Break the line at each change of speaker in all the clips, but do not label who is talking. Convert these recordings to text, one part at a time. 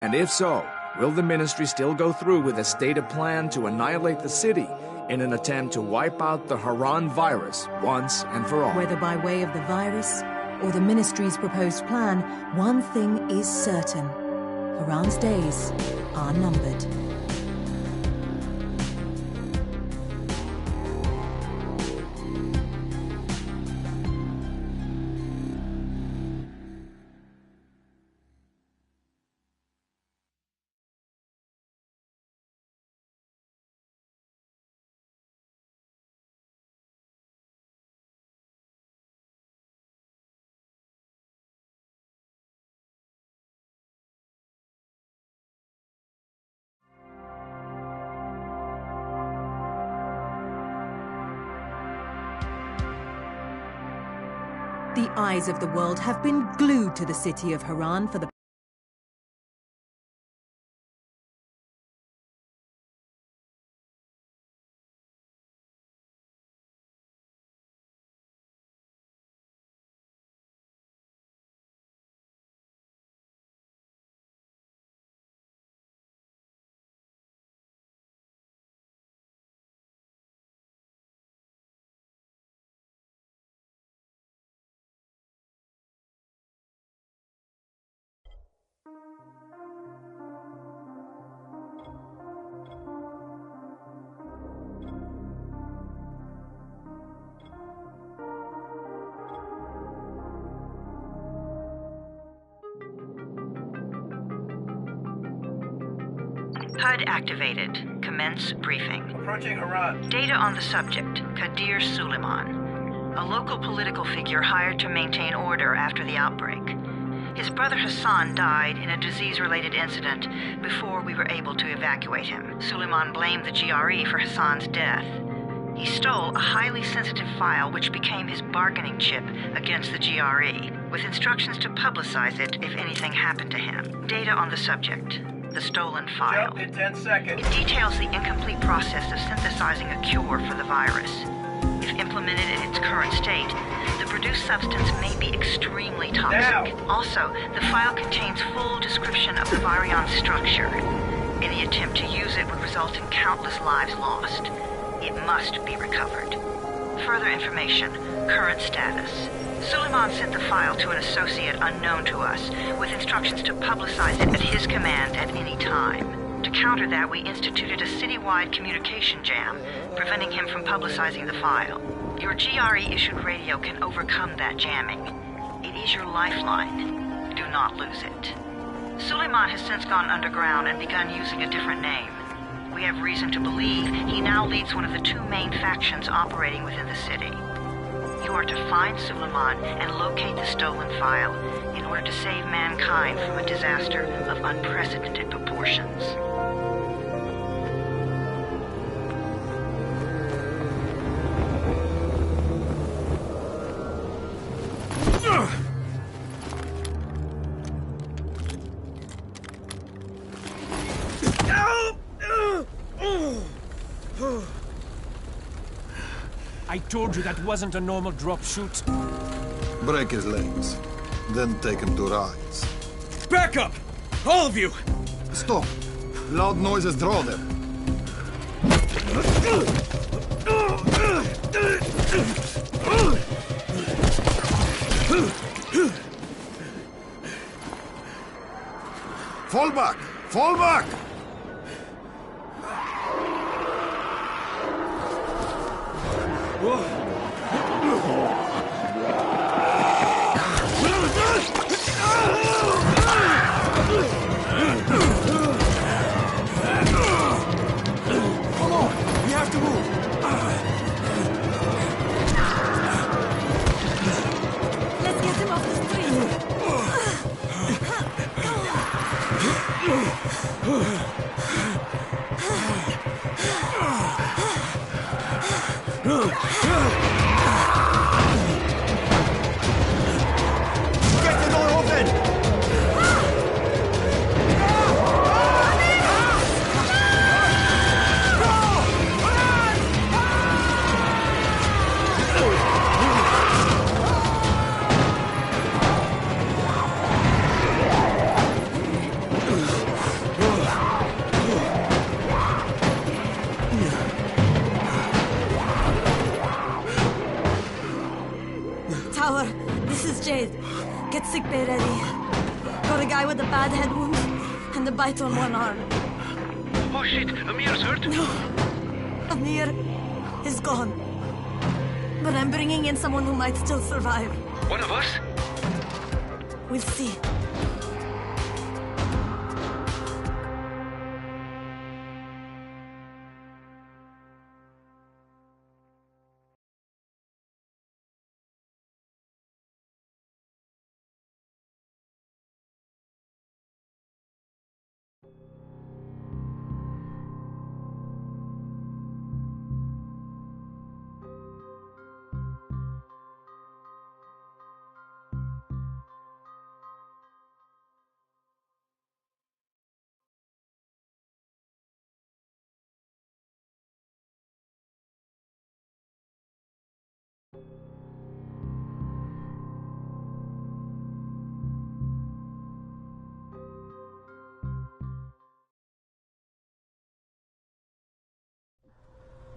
And if so, will the Ministry still go through with a stated plan to annihilate the city in an attempt to wipe out the Harran virus once and for all?
Whether by way of the virus or the Ministry's proposed plan, one thing is certain. Harran's days are numbered. The eyes of the world have been glued to the city of Harran for the
HUD activated. Commence briefing.
Approaching Harran.
Data on the subject, Kadir Suleiman, a local political figure hired to maintain order after the outbreak. His brother Hassan died in a disease-related incident before we were able to evacuate him. Suleiman blamed the GRE for Hassan's death. He stole a highly sensitive file which became his bargaining chip against the GRE, with instructions to publicize it if anything happened to him. Data on the subject. The stolen file.
Jump in 10 seconds.
It details the incomplete process of synthesizing a cure for the virus. If implemented in its current state, the produced substance may be extremely toxic.
Now.
Also, the file contains full description of the virion's structure. Any attempt to use it would result in countless lives lost. It must be recovered. Further information. Current status. Suleiman sent the file to an associate unknown to us, with instructions to publicize it at his command at any time. To counter that, we instituted a citywide communication jam, preventing him from publicizing the file. Your GRE-issued radio can overcome that jamming. It is your lifeline. Do not lose it. Suleiman has since gone underground and begun using a different name. We have reason to believe he now leads one of the two main factions operating within the city. You are to find Suleiman and locate the stolen file in order to save mankind from a disaster of unprecedented proportions.
I told you that wasn't a normal drop shoot.
Break his legs, then take him to rides.
Back up! All of you!
Stop! Loud noises draw them. Fall back! Fall back!
Come on! We have to move!
Let's get him off the
Get the door open!
Jade, get sickbay ready. Got a guy with a bad head wound and a bite on one arm.
Oh shit, Amir's hurt?
No, Amir is gone. But I'm bringing in someone who might still survive.
One of us?
We'll see.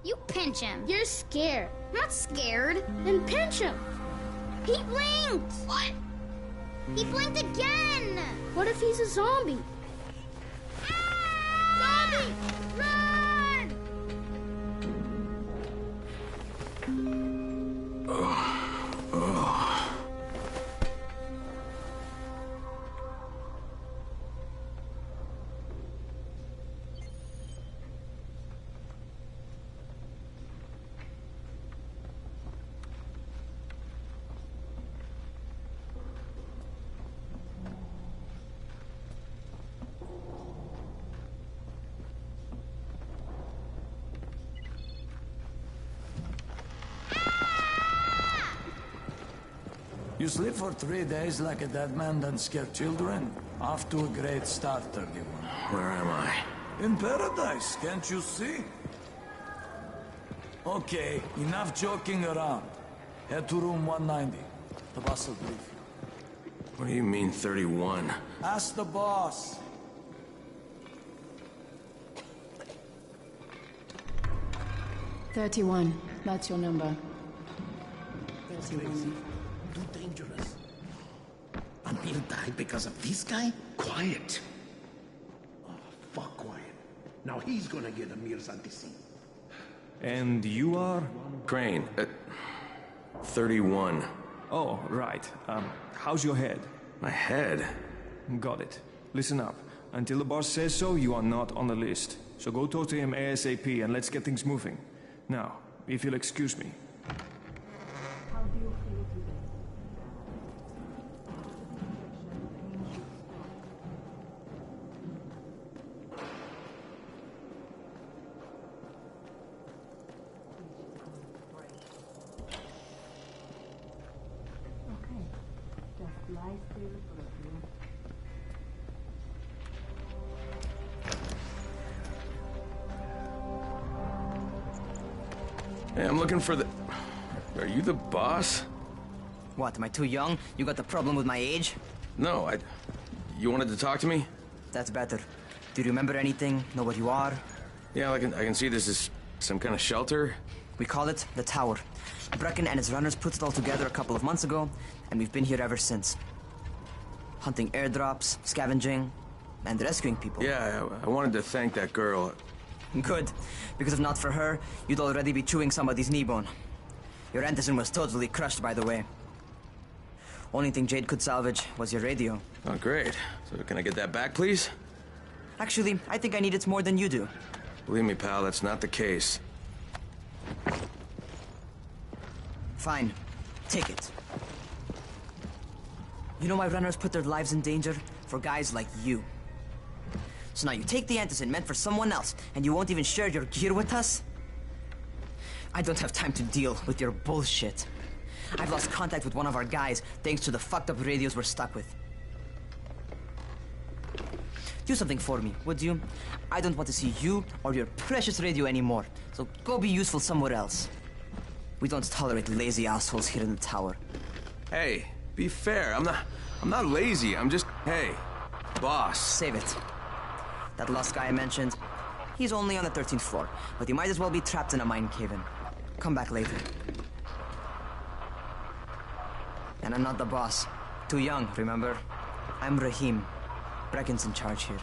You pinch him. You're scared. I'm not scared. Then pinch him. He blinked! What? He blinked again! What if he's a zombie? Ah! Zombie! Run!
You sleep for 3 days like a dead man, then scare children? Off to a great start, 31.
Where am I?
In paradise, can't you see? Okay, enough joking around. Head to room 190. The boss will brief you.
What do you mean, 31?
Ask the boss.
"31, that's your number. 31.
Too dangerous. Amir died because of this guy? Quiet. Oh, fuck quiet. Now he's gonna get Amir's anti-scene.
And you are?
Crane. 31.
Oh, right. How's your head?
My head?
Got it. Listen up. Until the boss says so, you are not on the list. So go talk to him ASAP and let's get things moving. Now, if you'll excuse me.
How do you feel today? Okay, just lie still for a few.
Hey, I'm looking for the... Are you the boss?
What, am I too young? You got the problem with my age?
No, You wanted to talk to me?
That's better. Do you remember anything? Know what you are?
Yeah, I can see this is some kind of shelter.
We call it the Tower. Brecken and his runners put it all together a couple of months ago, and we've been here ever since. Hunting airdrops, scavenging, and rescuing people.
Yeah, I wanted to thank that girl.
Good, because if not for her, you'd already be chewing somebody's knee bone. Your Antizin was totally crushed, by the way. Only thing Jade could salvage was your radio.
Oh, great. So can I get that back, please?
Actually, I think I need it more than you do.
Believe me, pal, that's not the case.
Fine. Take it. You know why runners put their lives in danger? For guys like you. So now you take the Antizin meant for someone else, and you won't even share your gear with us? I don't have time to deal with your bullshit. I've lost contact with one of our guys thanks to the fucked up radios we're stuck with. Do something for me, would you? I don't want to see you or your precious radio anymore, so go be useful somewhere else. We don't tolerate lazy assholes here in the tower.
Hey, be fair. I'm not lazy. I'm just, hey, boss.
Save it. That last guy I mentioned, he's only on the 13th floor, but he might as well be trapped in a mine cave-in. Come back later. And I'm not the boss. Too young, remember? I'm Rahim. Brecken's in charge here.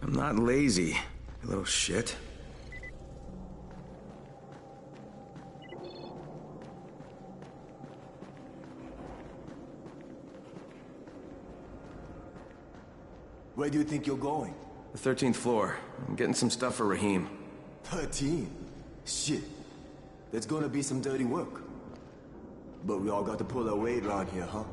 I'm not lazy, you little shit.
Where do you think you're going?
The 13th floor. I'm getting some stuff for Rahim.
13? Shit. There's gonna be some dirty work. But we all got to pull our weight around here, huh?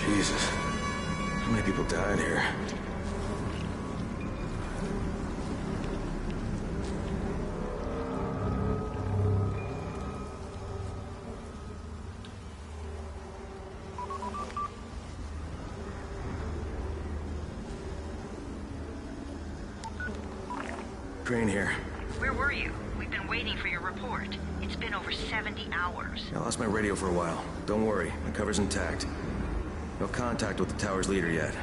Jesus. How many people died here? Crane here.
Where were you? We've been waiting for your report. It's been over 70 hours.
I lost my radio for a while. Don't worry, my cover's intact. No contact with the tower's leader yet.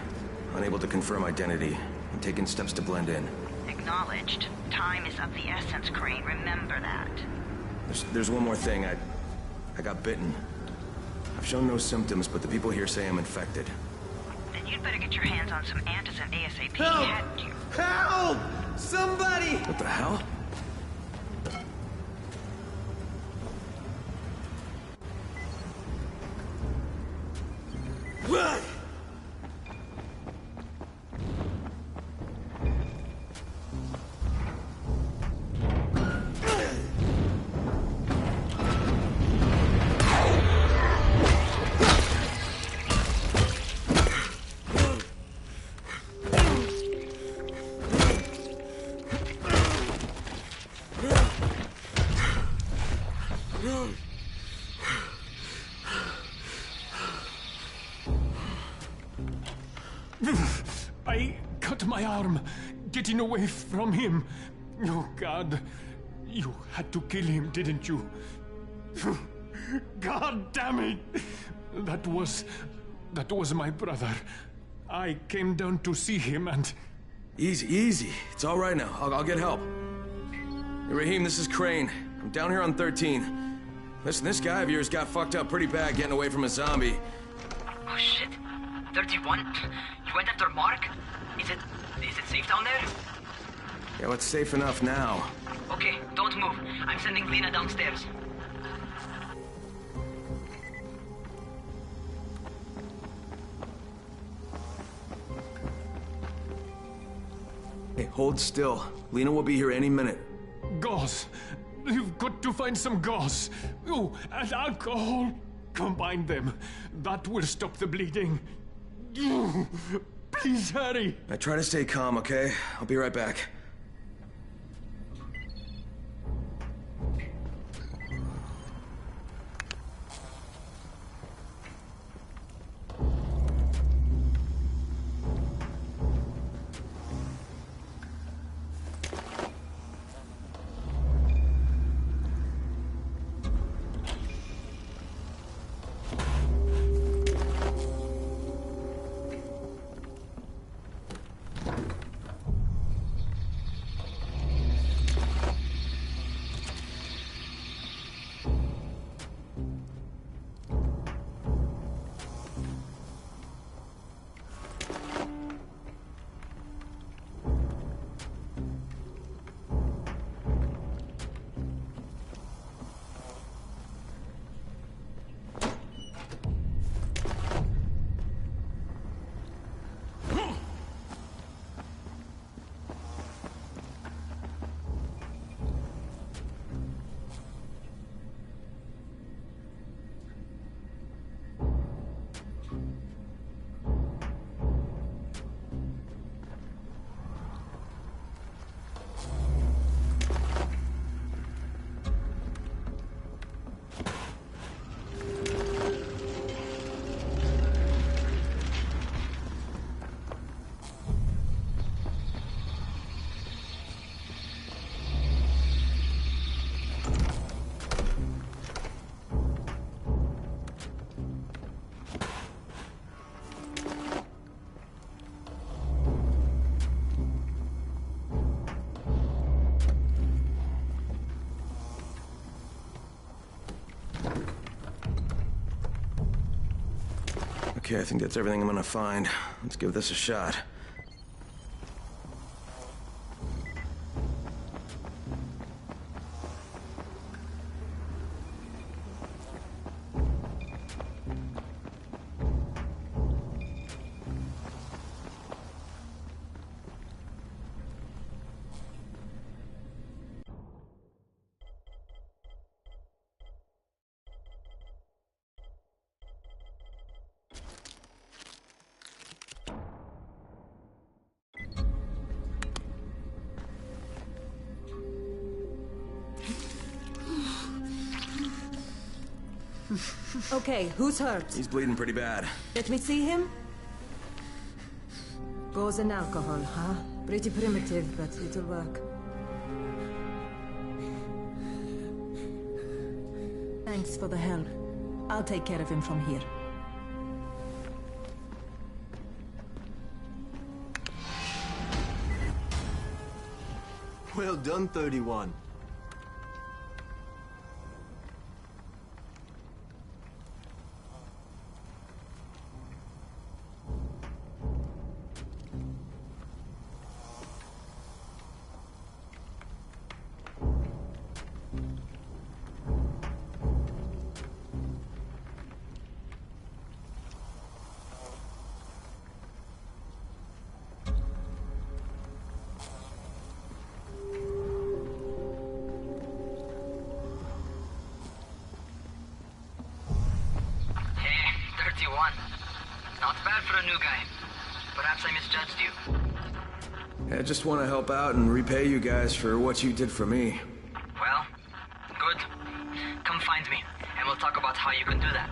Unable to confirm identity. I'm taking steps to blend in.
Acknowledged. Time is of the essence, Crane. Remember that.
There's one more thing. I got bitten. I've shown no symptoms, but the people here say I'm infected.
Then you'd better get your hands on some antizin ASAP.
Help! Help! Somebody!
What the hell?
What?
I cut my arm getting away from him. Oh, God. You had to kill him, didn't you? God damn it! That was my brother. I came down to see him and...
Easy. It's all right now. I'll get help. Hey, Rahim, this is Crane. I'm down here on 13. Listen, this guy of yours got fucked up pretty bad getting away from a zombie.
Oh, shit. 31? You went after Mark? Is it safe down there?
Yeah, well, it's safe enough now.
Okay, don't move. I'm sending Lena downstairs.
Hey, hold still. Lena will be here any minute.
Gauze. You've got to find some gauze. Oh, and alcohol. Combine them. That will stop the bleeding. Please hurry.
I try to stay calm, okay? I'll be right back. Okay, I think that's everything I'm gonna find. Let's give this a shot.
Okay, who's hurt?
He's bleeding pretty bad.
Let me see him. Gauze and alcohol, huh? Pretty primitive, but it'll work. Thanks for the help. I'll take care of him from here.
Well done, 31.
Not bad for a new guy. Perhaps I misjudged you.
I just want to help out and repay you guys for what you did for me.
Well, good. Come find me, and we'll talk about how you can do that.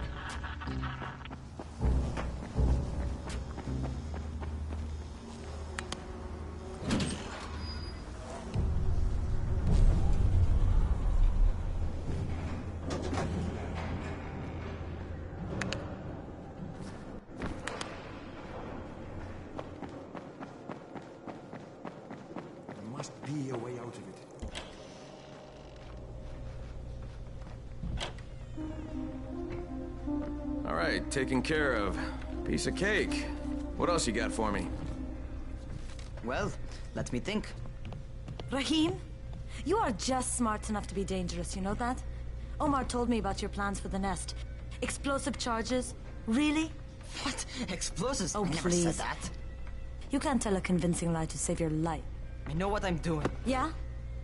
Must be a way out of it.
All right, taken care of. Piece of cake. What else you got for me?
Well, let me think.
Rahim, you are just smart enough to be dangerous, you know that? Omar told me about your plans for the nest. Explosive charges? Really?
What? Explosives?
Oh,
I never
please.
said that.
You can't tell a convincing lie to save your life.
I know what I'm doing.
Yeah?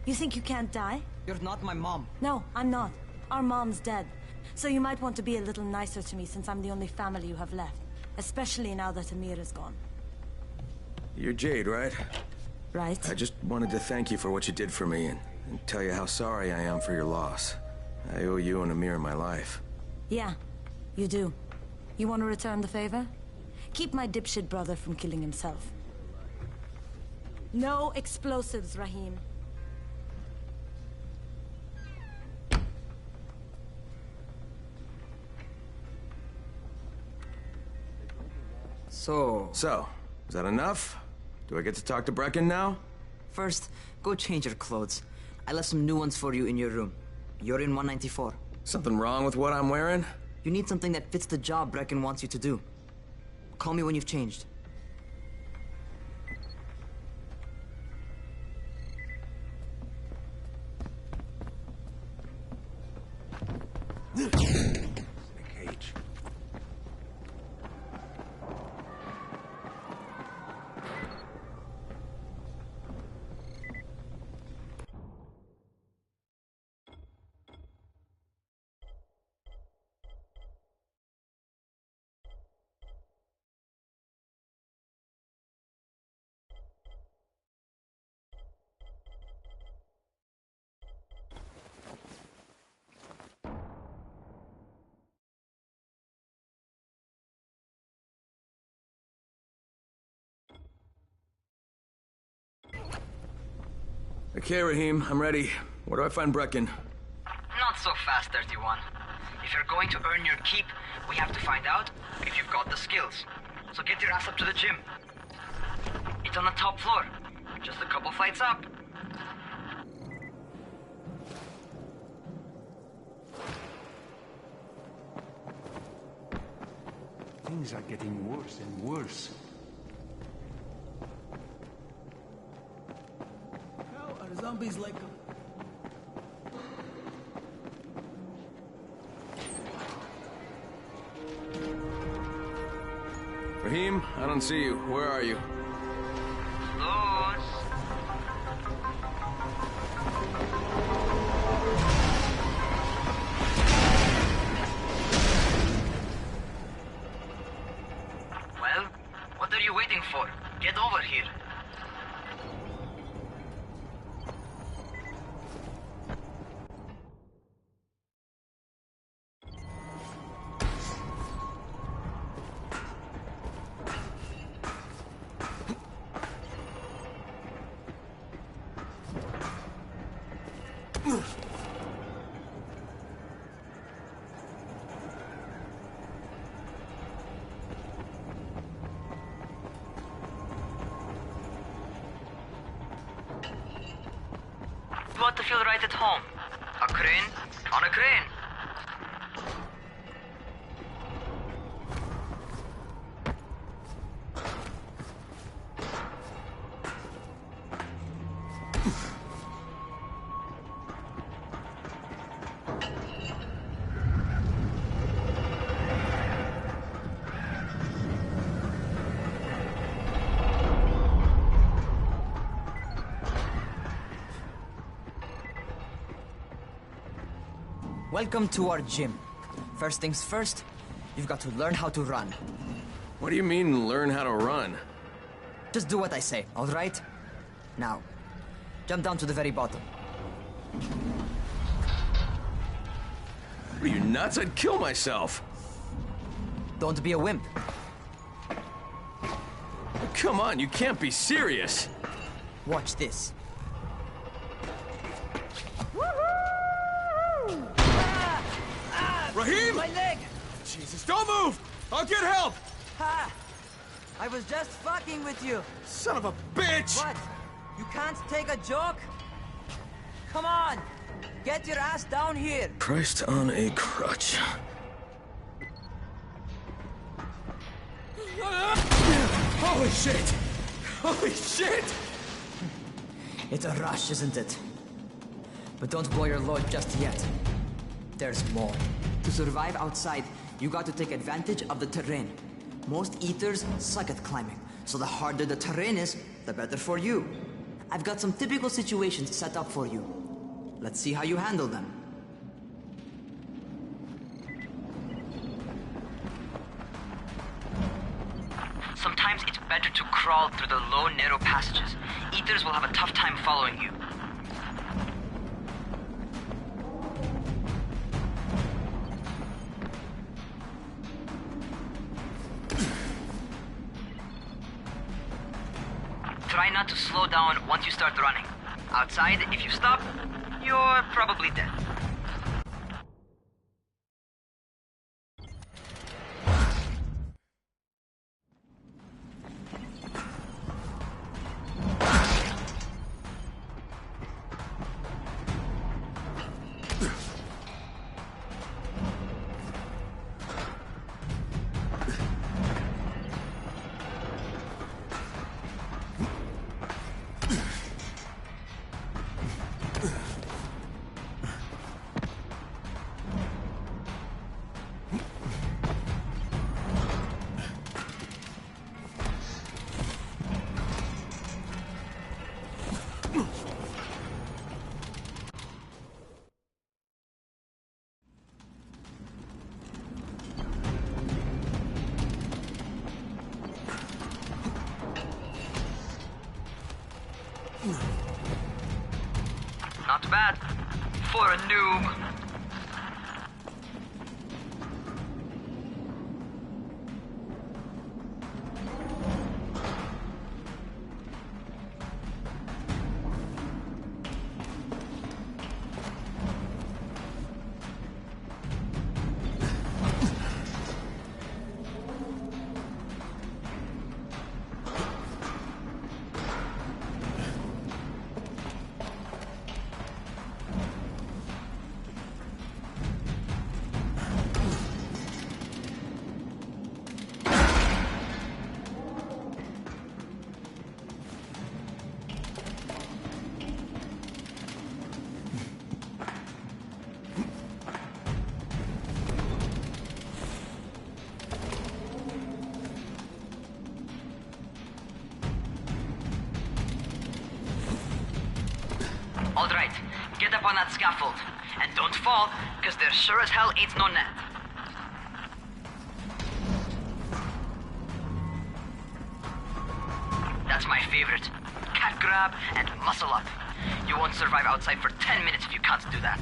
You think you can't die?
You're not my mom.
No, I'm not. Our mom's dead. So you might want to be a little nicer to me since I'm the only family you have left. Especially now that Amir is gone.
You're Jade, right?
Right.
I just wanted to thank you for what you did for me and tell you how sorry I am for your loss. I owe you and Amir my life.
Yeah, you do. You want to return the favor? Keep my dipshit brother from killing himself. No explosives, Rahim.
So,
is that enough? Do I get to talk to Brecken now?
first, go change your clothes. I left some new ones for you in your room. You're in 194.
Something wrong with what I'm wearing?
You need something that fits the job Brecken wants you to do. Call me when you've changed.
The cage.
Okay, Rahim, I'm ready. Where do I find Brecken?
Not so fast, 31. If you're going to earn your keep, we have to find out if you've got the skills. So get your ass up to the gym. It's on the top floor. Just a couple flights up.
Things are getting worse and worse.
How are zombies like...
Rahim, I don't see you. Where are you?
Well, what are you waiting for? Get over here.
You want to feel right at home. A crane on a crane.
Welcome to our gym. First things first, you've got to learn how to run.
What do you mean, learn how to run?
Just do what I say, all right? Now, jump down to the very bottom.
Are you nuts? I'd kill myself.
Don't be a wimp.
Come on, you can't be serious.
Watch this.
Rahim!
My leg!
Jesus, don't move! I'll get help!
Ha! I was just fucking with you.
Son of a bitch!
What? You can't take a joke? Come on! Get your ass down here!
Christ on a crutch. Holy shit! Holy shit!
It's a rush, isn't it? But don't blow your load just yet. There's more. To survive outside, you got to take advantage of the terrain. Most eaters suck at climbing, so the harder the terrain is, the better for you. I've got some typical situations set up for you. Let's see how you handle them.
Sometimes it's better to crawl through the low, narrow passages. Eaters will have a tough time following you. Try not to slow down once you start running. Outside, if you stop, you're probably dead. Not bad for a noob. All right, get up on that scaffold. And don't fall, because there sure as hell ain't no net. That's my favorite. Cat grab and muscle up. You won't survive outside for 10 minutes if you can't do that.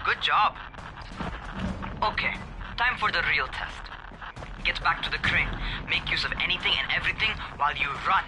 Good job. Okay, time for the real test. Get back to the crane. Make use of anything and everything while you run.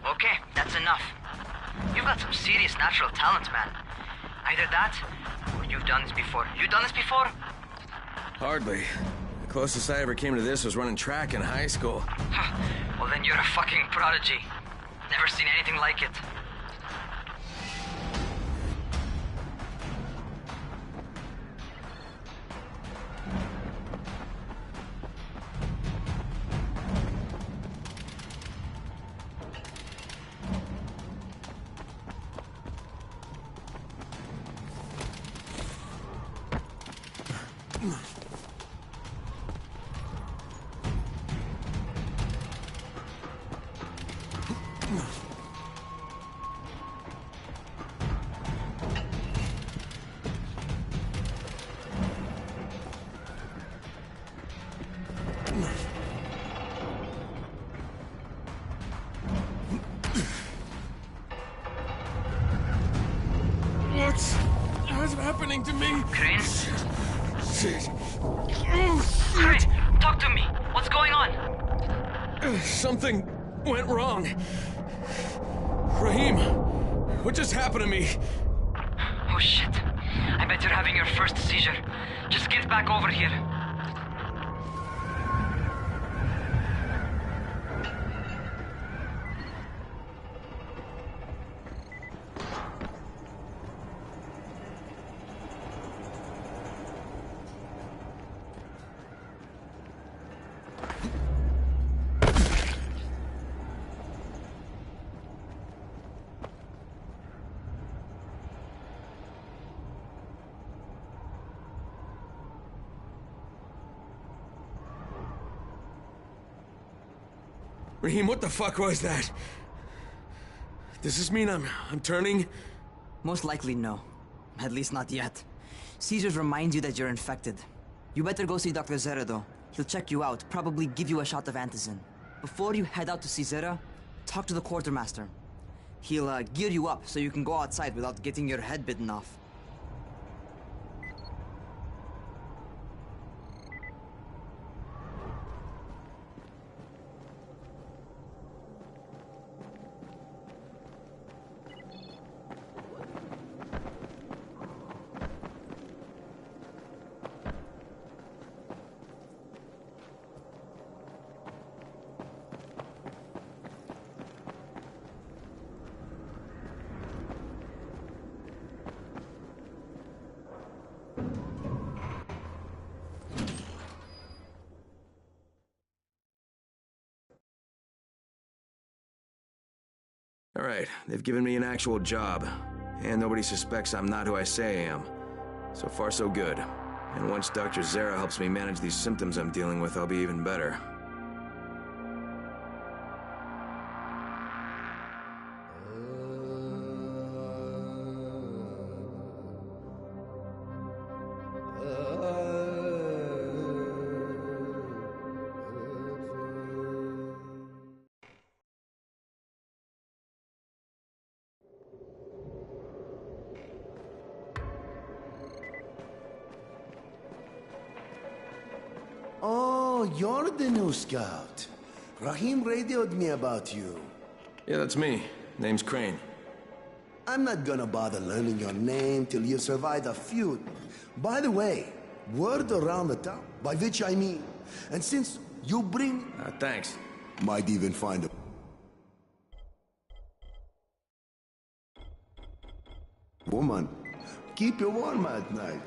Okay, that's enough. You've got some serious natural talent, man. Either that, or you've done this before. You done this before?
Hardly. The closest I ever came to this was running track in high school.
Well, then you're a fucking prodigy. Never seen anything like it.
What's happening to me?
Crane?
Shit.
Crane, talk to me. What's going on?
Something went wrong. Rahim, what just happened to me?
Oh shit. I bet you're having your first seizure. Just get back over here.
Rahim, what the fuck was that? Does this mean I'm turning?
Most likely no. At least not yet. Caesars reminds you that you're infected. You better go see Dr. Zere though. He'll check you out, probably give you a shot of antizin. Before you head out to see Zere, talk to the quartermaster. He'll gear you up so you can go outside without getting your head bitten off.
All right, they've given me an actual job, and nobody suspects I'm not who I say I am. So far, so good. And once Dr. Zere helps me manage these symptoms I'm dealing with, I'll be even better.
Oh, you're the new scout. Rahim radioed me about you.
Yeah, that's me. Name's Crane.
I'm not gonna bother learning your name till you survive a feud. By the way, word around the town, by which I mean, and since you bring...
Thanks.
Might even find a... woman. Keep you warm at night.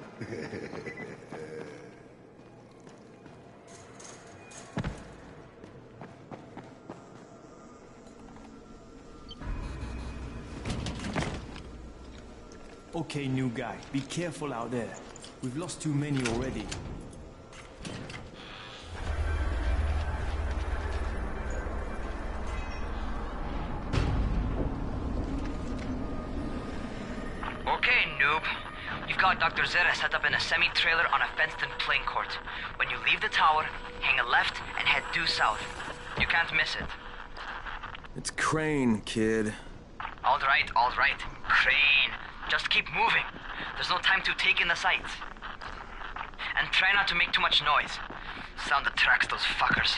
Okay, new guy, be careful out there. We've lost too many already.
Okay, noob. You've got Dr. Zere set up in a semi-trailer on a fenced-in playing court. When you leave the tower, hang a left and head due south. You can't miss it.
It's Crane, kid.
All right. Crane. Just keep moving. There's no time to take in the sights. And try not to make too much noise. Sound attracts those fuckers.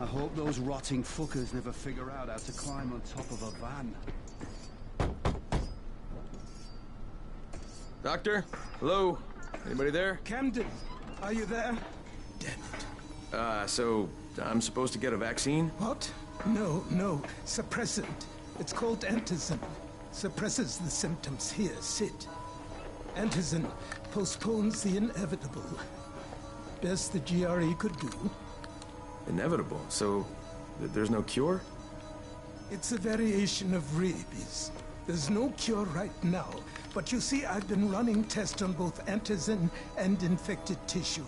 I hope those rotting fuckers never figure out how to climb on top of a van.
Doctor? Hello? Anybody there?
Camden, are you there?
So I'm supposed to get a vaccine?
What? No. Suppressant. It's called antizin. Suppresses the symptoms. Here, sit. Antizin postpones the inevitable. Best the GRE could do.
Inevitable? So there's no cure?
It's a variation of rabies. There's no cure right now, but you see, I've been running tests on both antizin and infected tissue.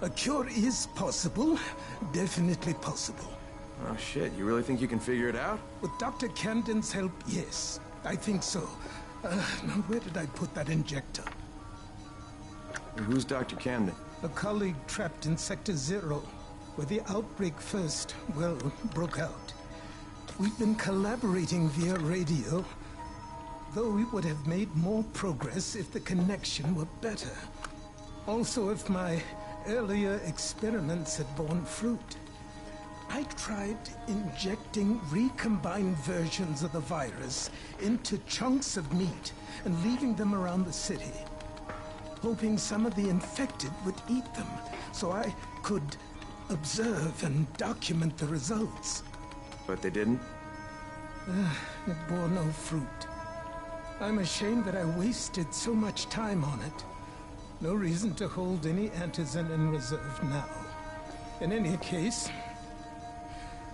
A cure is possible, definitely possible.
Oh shit, you really think you can figure it out?
With Dr. Camden's help, yes. I think so. Now where did I put that injector?
Who's Dr. Camden?
A colleague trapped in Sector Zero, where the outbreak first, well, broke out. We've been collaborating via radio, though we would have made more progress if the connection were better. Also, if my earlier experiments had borne fruit. I tried injecting recombined versions of the virus into chunks of meat and leaving them around the city, hoping some of the infected would eat them so I could observe and document the results.
But they didn't?
It bore no fruit. I'm ashamed that I wasted so much time on it. No reason to hold any antizin in reserve now. In any case,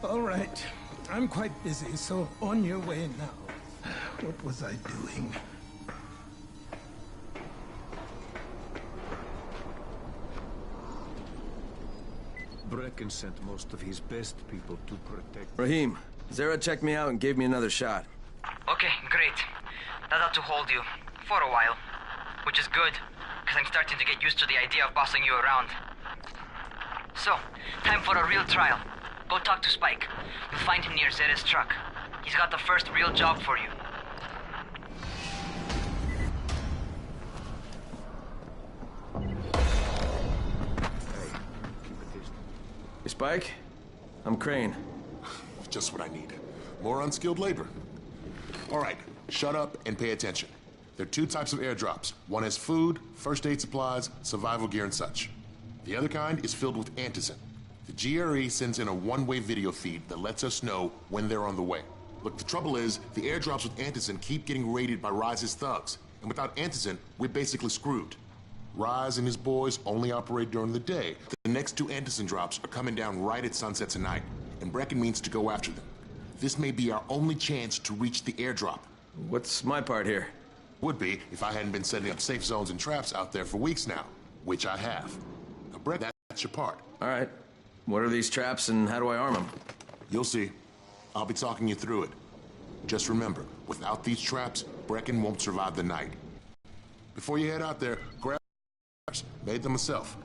all right. I'm quite busy, so on your way now. What was I doing?
Brecken sent most of his best people to protect...
Rahim, Zere checked me out and gave me another shot.
Okay, great. That ought to hold you. For a while. Which is good, because I'm starting to get used to the idea of bossing you around. So, time for a real trial. Go talk to Spike. You'll find him near Zere's truck. He's got the first real job for you.
Hey, Spike? I'm Crane.
Just what I need. More unskilled labor. All right, shut up and pay attention. There are two types of airdrops. One has food, first aid supplies, survival gear, and such. The other kind is filled with antizin. The GRE sends in a one-way video feed that lets us know when they're on the way. Look, the trouble is, the airdrops with antizin keep getting raided by Rais's thugs. And without antizin, we're basically screwed. Rais and his boys only operate during the day. The next two antizin drops are coming down right at sunset tonight, and Brecken means to go after them. This may be our only chance to reach the airdrop.
What's my part here?
Would be if I hadn't been setting up safe zones and traps out there for weeks now, which I have. Now, Brecken, that's your part.
All right. What are these traps and how do I arm them?
You'll see. I'll be talking you through it. Just remember, without these traps, Brecken won't survive the night. Before you head out there, grab made them myself.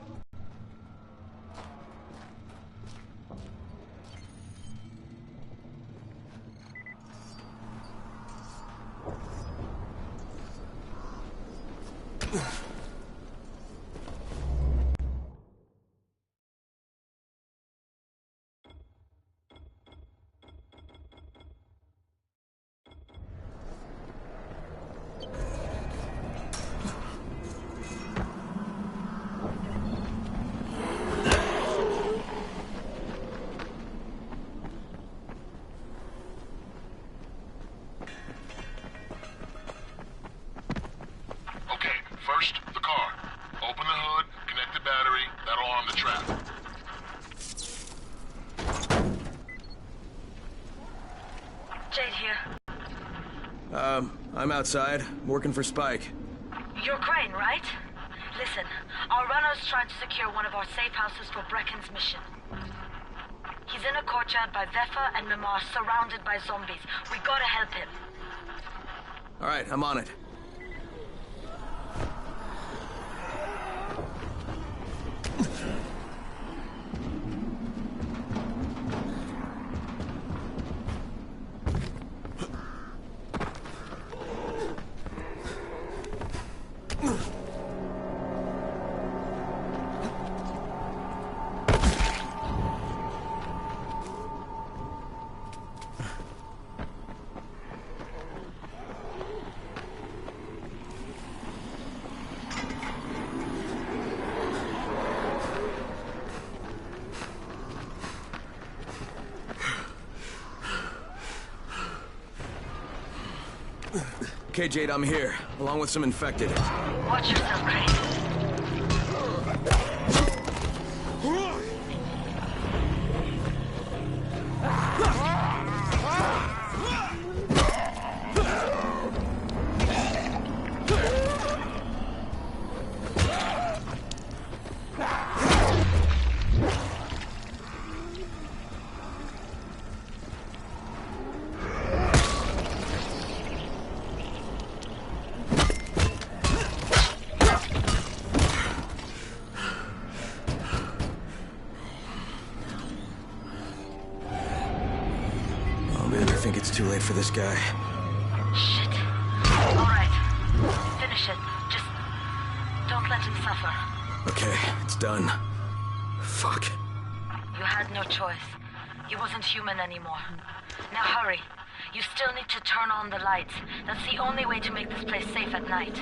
First, the car. Open the hood, connect the battery, that'll arm the trap.
Jade here.
I'm outside, working for Spike.
You're Crane, right? Listen, our runner's trying to secure one of our safe houses for Brecken's mission. He's in a courtyard by Vefa and Mimar, surrounded by zombies. We gotta help him.
All right, I'm on it. Okay, Jade, I'm here, along with some infected.
Watch yourself, Crane.
it's too late for this guy.
Shit. All right. Finish it. Just don't let him suffer.
Okay, it's done. Fuck.
You had no choice. He wasn't human anymore. Now hurry. You still need to turn on the lights. That's the only way to make this place safe at night.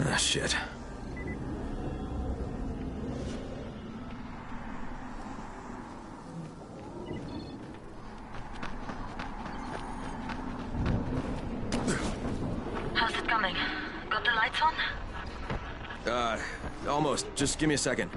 Ah, shit.
How's it coming? Got the lights on?
Almost. Just give me a second.